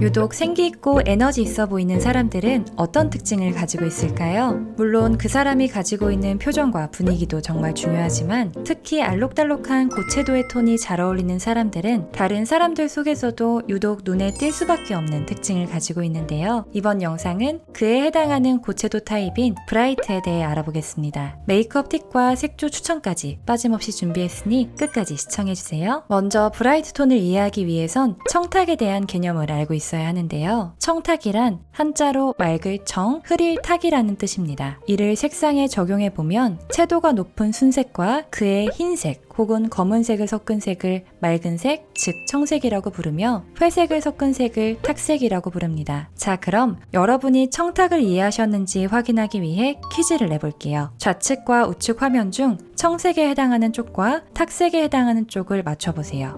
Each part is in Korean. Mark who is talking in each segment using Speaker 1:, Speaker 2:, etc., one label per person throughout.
Speaker 1: 유독 생기있고 에너지 있어 보이는 사람들은 어떤 특징을 가지고 있을까요? 물론 그 사람이 가지고 있는 표정과 분위기도 정말 중요하지만 특히 알록달록한 고채도의 톤이 잘 어울리는 사람들은 다른 사람들 속에서도 유독 눈에 띌 수밖에 없는 특징을 가지고 있는데요. 이번 영상은 그에 해당하는 고채도 타입인 브라이트에 대해 알아보겠습니다. 메이크업 팁과 색조 추천까지 빠짐없이 준비했으니 끝까지 시청해주세요. 먼저 브라이트 톤을 이해하기 위해선 청탁에 대한 개념을 알고 있어야 하는데요. 청탁이란 한자로 맑을 청, 흐릴 탁이라는 뜻입니다. 이를 색상에 적용해보면 채도가 높은 순색과 그의 흰색 혹은 검은색을 섞은 색을 맑은 색, 즉 청색이라고 부르며 회색을 섞은 색을 탁색이라고 부릅니다. 자, 그럼 여러분이 청탁을 이해하셨는지 확인하기 위해 퀴즈를 내볼게요. 좌측과 우측 화면 중 청색에 해당하는 쪽과 탁색에 해당하는 쪽을 맞춰보세요.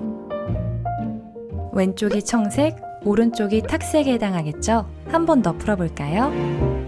Speaker 1: 왼쪽이 청색, 오른쪽이 탁색에 해당하겠죠? 한 번 더 풀어볼까요?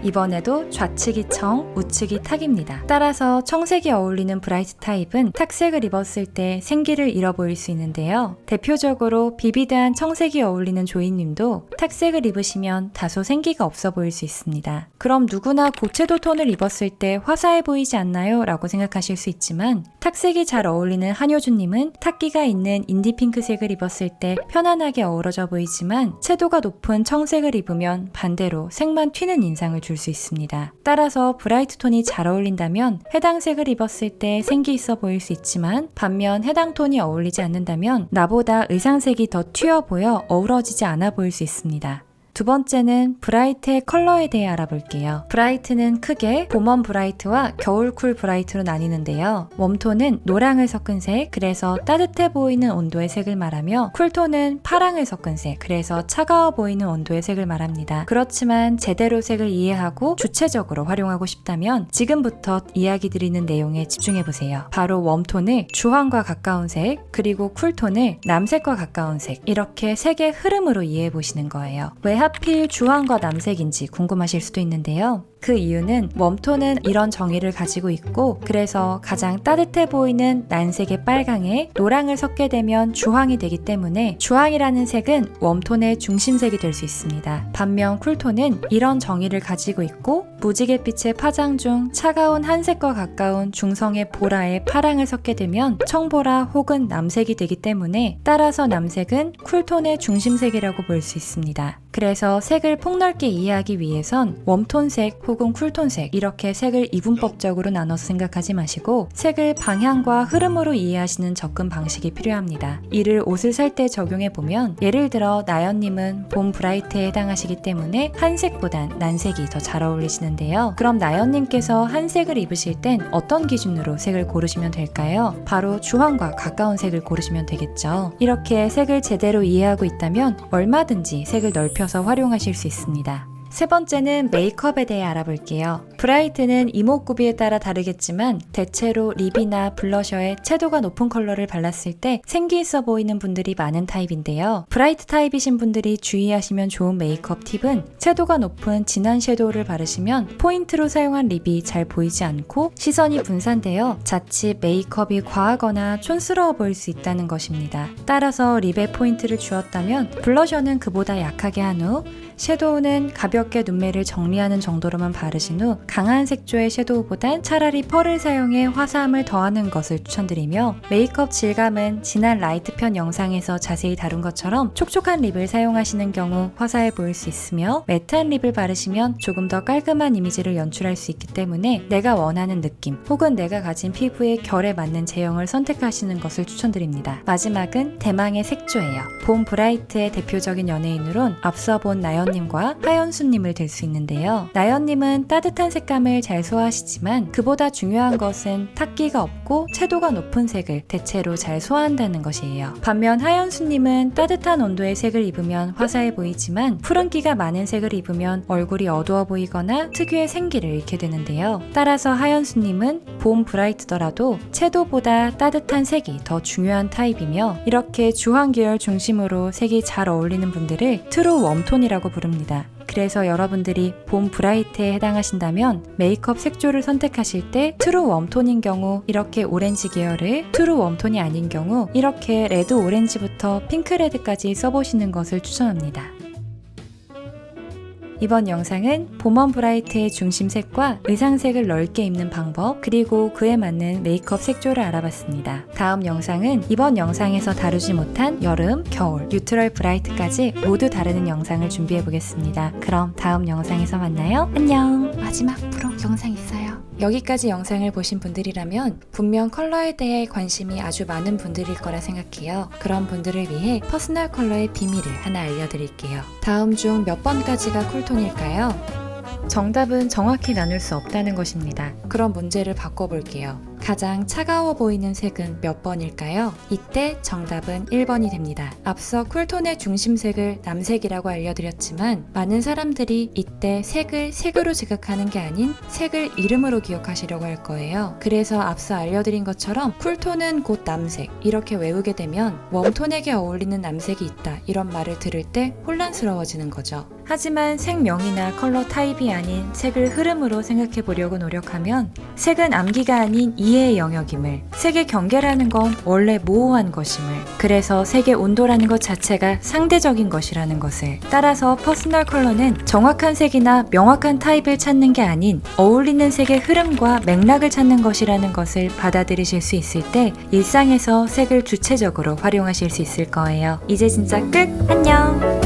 Speaker 1: 이번에도 좌측이 청, 우측이 탁입니다. 따라서 청색이 어울리는 브라이트 타입은 탁색을 입었을 때 생기를 잃어 보일 수 있는데요. 대표적으로 비비드한 청색이 어울리는 조이님도 탁색을 입으시면 다소 생기가 없어 보일 수 있습니다. 그럼 누구나 고채도 톤을 입었을 때 화사해 보이지 않나요? 라고 생각하실 수 있지만 탁색이 잘 어울리는 한효준님은 탁기가 있는 인디핑크색을 입었을 때 편안하게 어우러져 보이지만 채도가 높은 청색을 입으면 반대로 색만 튀는 인상을 줄 수 있습니다. 따라서 브라이트 톤이 잘 어울린다면 해당 색을 입었을 때 생기 있어 보일 수 있지만 반면 해당 톤이 어울리지 않는다면 나보다 의상색이 더 튀어 보여 어우러지지 않아 보일 수 있습니다. 두 번째는 브라이트의 컬러에 대해 알아볼게요. 브라이트는 크게 봄웜 브라이트와 겨울 쿨 브라이트로 나뉘는데요. 웜톤은 노랑을 섞은 색, 그래서 따뜻해 보이는 온도의 색을 말하며 쿨톤은 파랑을 섞은 색, 그래서 차가워 보이는 온도의 색을 말합니다. 그렇지만 제대로 색을 이해하고 주체적으로 활용하고 싶다면 지금부터 이야기 드리는 내용에 집중해보세요. 바로 웜톤을 주황과 가까운 색, 그리고 쿨톤을 남색과 가까운 색, 이렇게 색의 흐름으로 이해해보시는 거예요. 왜 하필 주황과 남색인지 궁금하실 수도 있는데요. 그 이유는 웜톤은 이런 정의를 가지고 있고 그래서 가장 따뜻해 보이는 난색의 빨강에 노랑을 섞게 되면 주황이 되기 때문에 주황이라는 색은 웜톤의 중심색이 될 수 있습니다. 반면 쿨톤은 이런 정의를 가지고 있고 무지갯빛의 파장 중 차가운 한색과 가까운 중성의 보라에 파랑을 섞게 되면 청보라 혹은 남색이 되기 때문에 따라서 남색은 쿨톤의 중심색이라고 볼 수 있습니다. 그래서 색을 폭넓게 이해하기 위해선 웜톤색 혹은 쿨톤색 이렇게 색을 이분법적으로 나눠서 생각하지 마시고 색을 방향과 흐름으로 이해하시는 접근 방식이 필요합니다. 이를 옷을 살 때 적용해보면 예를 들어 나연님은 봄 브라이트에 해당하시기 때문에 한색보단 난색이 더 잘 어울리시는데요. 그럼 나연님께서 한색을 입으실 땐 어떤 기준으로 색을 고르시면 될까요? 바로 주황과 가까운 색을 고르시면 되겠죠. 이렇게 색을 제대로 이해하고 있다면 얼마든지 색을 넓혀서 활용하실 수 있습니다. 세 번째는 메이크업에 대해 알아볼게요. 브라이트는 이목구비에 따라 다르겠지만 대체로 립이나 블러셔에 채도가 높은 컬러를 발랐을 때 생기 있어 보이는 분들이 많은 타입인데요. 브라이트 타입이신 분들이 주의하시면 좋은 메이크업 팁은 채도가 높은 진한 섀도우를 바르시면 포인트로 사용한 립이 잘 보이지 않고 시선이 분산되어 자칫 메이크업이 과하거나 촌스러워 보일 수 있다는 것입니다. 따라서 립에 포인트를 주었다면 블러셔는 그보다 약하게 한 후 섀도우는 가볍게 눈매를 정리하는 정도로만 바르신 후 강한 색조의 섀도우보단 차라리 펄을 사용해 화사함을 더하는 것을 추천드리며 메이크업 질감은 지난 라이트 편 영상에서 자세히 다룬 것처럼 촉촉한 립을 사용하시는 경우 화사해 보일 수 있으며 매트한 립을 바르시면 조금 더 깔끔한 이미지를 연출할 수 있기 때문에 내가 원하는 느낌 혹은 내가 가진 피부의 결에 맞는 제형을 선택하시는 것을 추천드립니다. 마지막은 대망의 색조예요. 봄 브라이트의 대표적인 연예인으론 앞서 본 나연님과 하연수님을 들 수 있는데요. 나연님은 따뜻한 색감을 잘 소화하시지만 그보다 중요한 것은 탁기가 없고 채도가 높은 색을 대체로 잘 소화한다는 것이에요. 반면 하연수님은 따뜻한 온도의 색을 입으면 화사해 보이지만 푸른기가 많은 색을 입으면 얼굴이 어두워 보이거나 특유의 생기를 잃게 되는데요. 따라서 하연수님은 봄 브라이트더라도 채도보다 따뜻한 색이 더 중요한 타입이며 이렇게 주황 계열 중심으로 색이 잘 어울리는 분들을 트루 웜톤이라고 부릅니다. 그래서 여러분들이 봄 브라이트에 해당하신다면 메이크업 색조를 선택하실 때 트루 웜톤인 경우 이렇게 오렌지 계열을, 트루 웜톤이 아닌 경우 이렇게 레드 오렌지부터 핑크 레드까지 써보시는 것을 추천합니다. 이번 영상은 봄원 브라이트의 중심색과 의상색을 넓게 입는 방법, 그리고 그에 맞는 메이크업 색조를 알아봤습니다. 다음 영상은 이번 영상에서 다루지 못한 여름, 겨울, 뉴트럴 브라이트까지 모두 다루는 영상을 준비해 보겠습니다. 그럼 다음 영상에서 만나요. 안녕! 마지막 프로 영상 있어요. 여기까지 영상을 보신 분들이라면 분명 컬러에 대해 관심이 아주 많은 분들일 거라 생각해요. 그런 분들을 위해 퍼스널 컬러의 비밀을 하나 알려드릴게요. 다음 중 몇 번까지가 쿨톤일까요? 정답은 정확히 나눌 수 없다는 것입니다. 그럼 문제를 바꿔볼게요. 가장 차가워 보이는 색은 몇 번일까요? 이때 정답은 1번이 됩니다. 앞서 쿨톤의 중심색을 남색이라고 알려드렸지만 많은 사람들이 이때 색을 색으로 지각하는 게 아닌 색을 이름으로 기억하시려고 할 거예요. 그래서 앞서 알려드린 것처럼 쿨톤은 곧 남색 이렇게 외우게 되면 웜톤에게 어울리는 남색이 있다 이런 말을 들을 때 혼란스러워지는 거죠. 하지만 색명이나 컬러 타입이 아닌 색을 흐름으로 생각해 보려고 노력하면 색은 암기가 아닌 이해의 영역임을, 색의 경계라는 건 원래 모호한 것임을, 그래서 색의 온도라는 것 자체가 상대적인 것이라는 것을, 따라서 퍼스널 컬러는 정확한 색이나 명확한 타입을 찾는 게 아닌 어울리는 색의 흐름과 맥락을 찾는 것이라는 것을 받아들이실 수 있을 때 일상에서 색을 주체적으로 활용하실 수 있을 거예요. 이제 진짜 끝! 안녕!